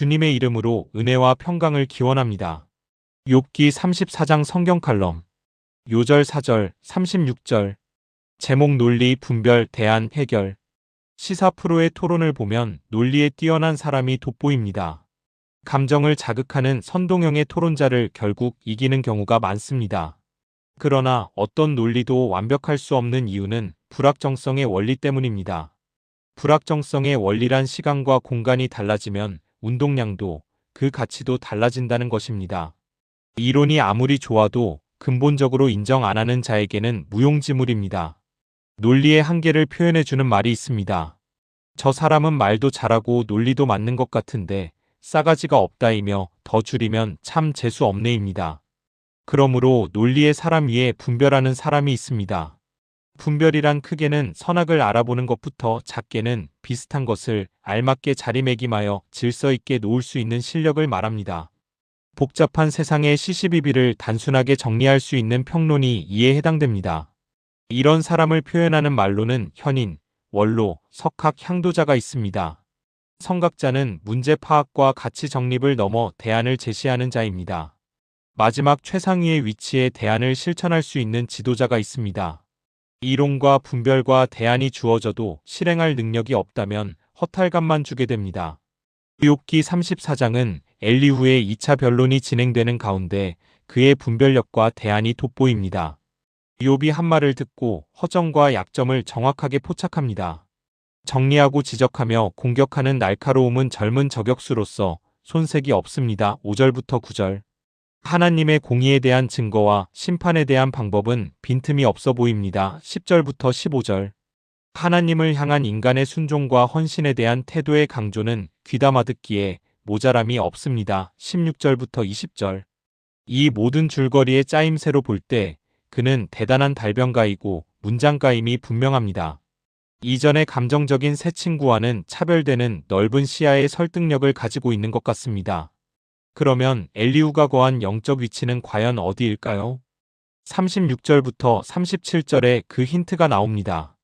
주님의 이름으로 은혜와 평강을 기원합니다. 욥기 34장 성경 칼럼 요절 4절 36절 제목 논리 분별 대안 해결 시사 프로의 토론을 보면 논리에 뛰어난 사람이 돋보입니다. 감정을 자극하는 선동형의 토론자를 결국 이기는 경우가 많습니다. 그러나 어떤 논리도 완벽할 수 없는 이유는 불확정성의 원리 때문입니다. 불확정성의 원리란 시간과 공간이 달라지면 운동량도 그 가치도 달라진다는 것입니다. 이론이 아무리 좋아도 근본적으로 인정 안 하는 자에게는 무용지물입니다. 논리의 한계를 표현해주는 말이 있습니다. 저 사람은 말도 잘하고 논리도 맞는 것 같은데 싸가지가 없다이며 더 줄이면 참 재수 없네입니다. 그러므로 논리의 사람 위에 분별하는 사람이 있습니다. 분별이란 크게는 선악을 알아보는 것부터 작게는 비슷한 것을 알맞게 자리매김하여 질서 있게 놓을 수 있는 실력을 말합니다. 복잡한 세상의 시시비비를 단순하게 정리할 수 있는 평론이 이에 해당됩니다. 이런 사람을 표현하는 말로는 현인, 원로, 석학, 향도자가 있습니다. 성각자는 문제 파악과 가치 정립을 넘어 대안을 제시하는 자입니다. 마지막 최상위의 위치에 대안을 실천할 수 있는 지도자가 있습니다. 이론과 분별과 대안이 주어져도 실행할 능력이 없다면 허탈감만 주게 됩니다. 욥기 34장은 엘리후의 2차 변론이 진행되는 가운데 그의 분별력과 대안이 돋보입니다. 욥이 한 말을 듣고 허정과 약점을 정확하게 포착합니다. 정리하고 지적하며 공격하는 날카로움은 젊은 저격수로서 손색이 없습니다. 5절부터 9절 하나님의 공의에 대한 증거와 심판에 대한 방법은 빈틈이 없어 보입니다. 10절부터 15절 하나님을 향한 인간의 순종과 헌신에 대한 태도의 강조는 귀담아 듣기에 모자람이 없습니다. 16절부터 20절 이 모든 줄거리의 짜임새로 볼 때 그는 대단한 달변가이고 문장가임이 분명합니다. 이전의 감정적인 새 친구와는 차별되는 넓은 시야의 설득력을 가지고 있는 것 같습니다. 그러면 엘리후가 거한 영적 위치는 과연 어디일까요? 36절부터 37절에 그 힌트가 나옵니다.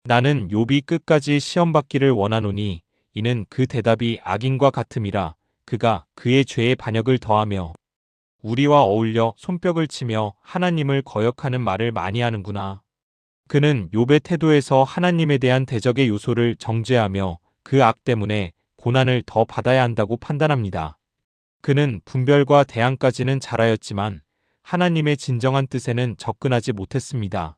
나는 욥이 끝까지 시험받기를 원하노니 이는 그 대답이 악인과 같음이라 그가 그의 죄의 반역을 더하며 우리와 어울려 손뼉을 치며 하나님을 거역하는 말을 많이 하는구나. 그는 욥의 태도에서 하나님에 대한 대적의 요소를 정죄하며 그 악 때문에 고난을 더 받아야 한다고 판단합니다. 그는 분별과 대안까지는 잘하였지만 하나님의 진정한 뜻에는 접근하지 못했습니다.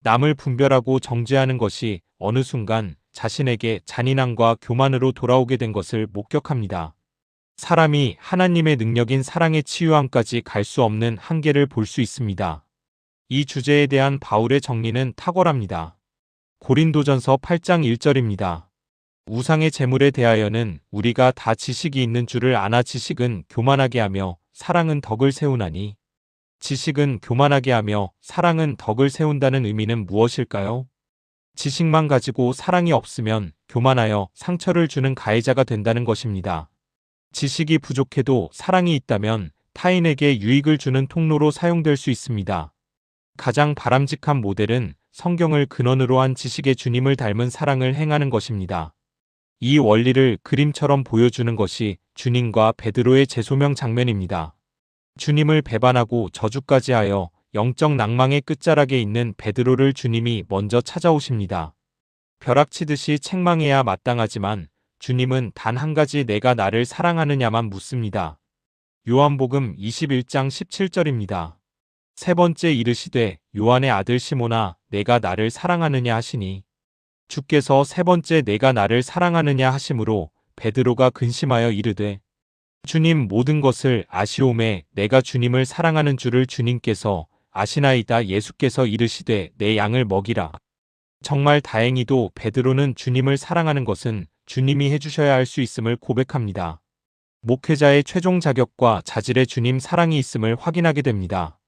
남을 분별하고 정죄하는 것이 어느 순간 자신에게 잔인함과 교만으로 돌아오게 된 것을 목격합니다. 사람이 하나님의 능력인 사랑의 치유함까지 갈 수 없는 한계를 볼 수 있습니다. 이 주제에 대한 바울의 정리는 탁월합니다. 고린도전서 8장 1절입니다. 우상의 제물에 대하여는 우리가 다 지식이 있는 줄을 아나 지식은 교만하게 하며 사랑은 덕을 세우나니 지식은 교만하게 하며 사랑은 덕을 세운다는 의미는 무엇일까요? 지식만 가지고 사랑이 없으면 교만하여 상처를 주는 가해자가 된다는 것입니다. 지식이 부족해도 사랑이 있다면 타인에게 유익을 주는 통로로 사용될 수 있습니다. 가장 바람직한 모델은 성경을 근원으로 한 지식의 주님을 닮은 사랑을 행하는 것입니다. 이 원리를 그림처럼 보여주는 것이 주님과 베드로의 재소명 장면입니다. 주님을 배반하고 저주까지 하여 영적 낭망의 끝자락에 있는 베드로를 주님이 먼저 찾아오십니다. 벼락치듯이 책망해야 마땅하지만 주님은 단 한 가지 내가 나를 사랑하느냐만 묻습니다. 요한복음 21장 17절입니다. 세 번째 이르시되 요한의 아들 시몬아 내가 나를 사랑하느냐 하시니 주께서 세 번째 내가 나를 사랑하느냐 하심으로 베드로가 근심하여 이르되 주님 모든 것을 아시오매 내가 주님을 사랑하는 줄을 주님께서 아시나이다. 예수께서 이르시되 내 양을 먹이라. 정말 다행히도 베드로는 주님을 사랑하는 것은 주님이 해주셔야 할 수 있음을 고백합니다. 목회자의 최종 자격과 자질에 주님 사랑이 있음을 확인하게 됩니다.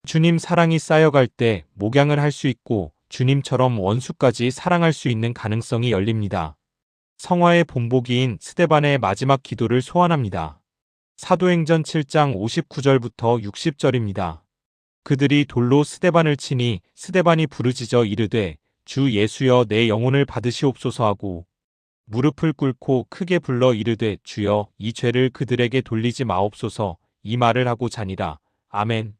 주님 사랑이 쌓여갈 때 목양을 할 수 있고 주님처럼 원수까지 사랑할 수 있는 가능성이 열립니다. 성화의 본보기인 스데반의 마지막 기도를 소환합니다. 사도행전 7장 59절부터 60절입니다. 그들이 돌로 스데반을 치니 스데반이 부르짖어 이르되 주 예수여 내 영혼을 받으시옵소서 하고 무릎을 꿇고 크게 불러 이르되 주여 이 죄를 그들에게 돌리지 마옵소서 이 말을 하고 자니라. 아멘.